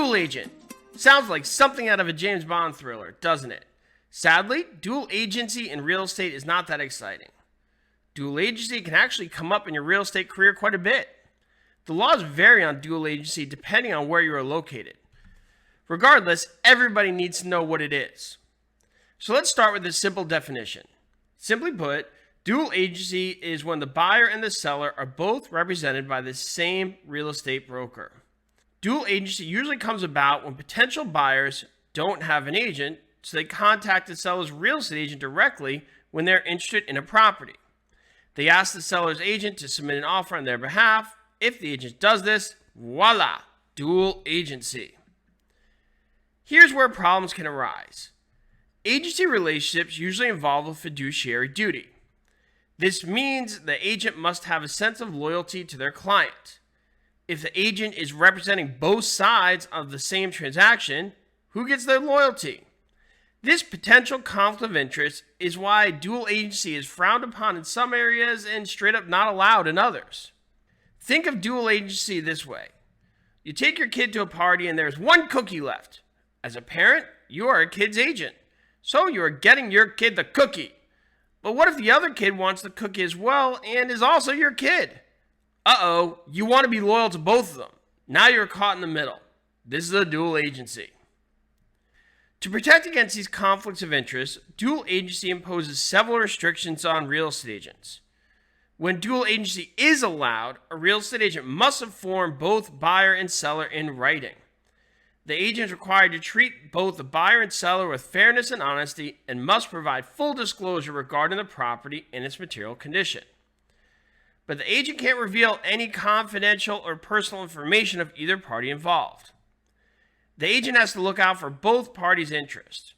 Dual agent. Sounds like something out of a James Bond thriller, doesn't it? Sadly, dual agency in real estate is not that exciting. Dual agency can actually come up in your real estate career quite a bit. The laws vary on dual agency depending on where you are located. Regardless, everybody needs to know what it is. So let's start with a simple definition. Simply put, dual agency is when the buyer and the seller are both represented by the same real estate broker. Dual agency usually comes about when potential buyers don't have an agent, so they contact the seller's real estate agent directly when they're interested in a property. They ask the seller's agent to submit an offer on their behalf. If the agent does this, voila, dual agency. Here's where problems can arise. Agency relationships usually involve a fiduciary duty. This means the agent must have a sense of loyalty to their client. If the agent is representing both sides of the same transaction, who gets their loyalty? This potential conflict of interest is why dual agency is frowned upon in some areas and straight up not allowed in others. Think of dual agency this way. You take your kid to a party and there's one cookie left. As a parent, you are a kid's agent, so you are getting your kid the cookie. But what if the other kid wants the cookie as well and is also your kid? Uh-oh, you want to be loyal to both of them. Now you're caught in the middle. This is a dual agency. To protect against these conflicts of interest, dual agency imposes several restrictions on real estate agents. When dual agency is allowed, a real estate agent must inform both buyer and seller in writing. The agent is required to treat both the buyer and seller with fairness and honesty and must provide full disclosure regarding the property and its material condition. But the agent can't reveal any confidential or personal information of either party involved. The agent has to look out for both parties' interests.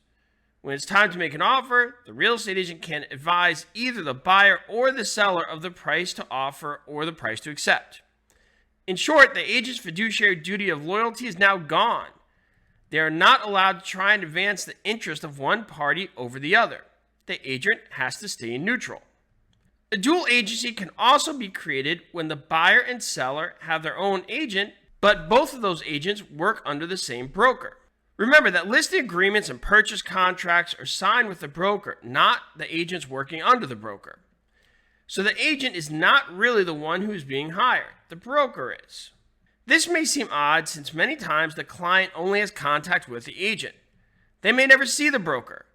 When it's time to make an offer, the real estate agent can advise either the buyer or the seller of the price to offer or the price to accept. In short, the agent's fiduciary duty of loyalty is now gone. They are not allowed to try and advance the interest of one party over the other. The agent has to stay neutral. A dual agency can also be created when the buyer and seller have their own agent, but both of those agents work under the same broker. Remember that listing agreements and purchase contracts are signed with the broker, not the agents working under the broker. So the agent is not really the one who's being hired. The broker is. This may seem odd since many times the client only has contact with the agent. They may never see the broker.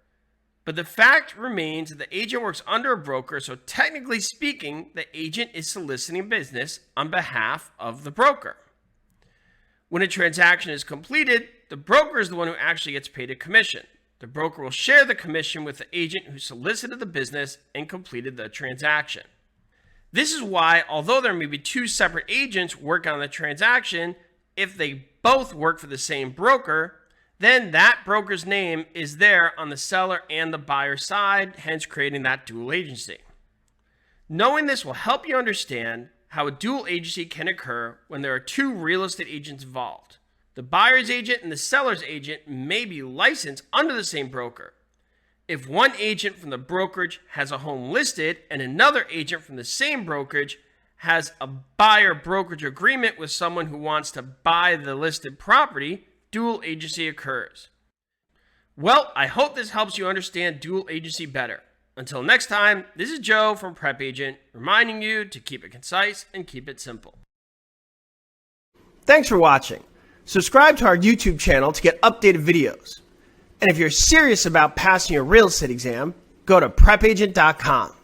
But the fact remains that the agent works under a broker, so technically speaking, the agent is soliciting business on behalf of the broker. When a transaction is completed, the broker is the one who actually gets paid a commission. The broker will share the commission with the agent who solicited the business and completed the transaction. This is why, although there may be two separate agents working on the transaction, if they both work for the same broker, then that broker's name is there on the seller and the buyer side, hence creating that dual agency. Knowing this will help you understand how a dual agency can occur when there are two real estate agents involved. The buyer's agent and the seller's agent may be licensed under the same broker. If one agent from the brokerage has a home listed and another agent from the same brokerage has a buyer brokerage agreement with someone who wants to buy the listed property, dual agency occurs. Well, I hope this helps you understand dual agency better. Until next time, this is Joe from PrepAgent, reminding you to keep it concise and keep it simple. Thanks for watching. Subscribe to our YouTube channel to get updated videos. And if you're serious about passing your real estate exam, go to PrepAgent.com.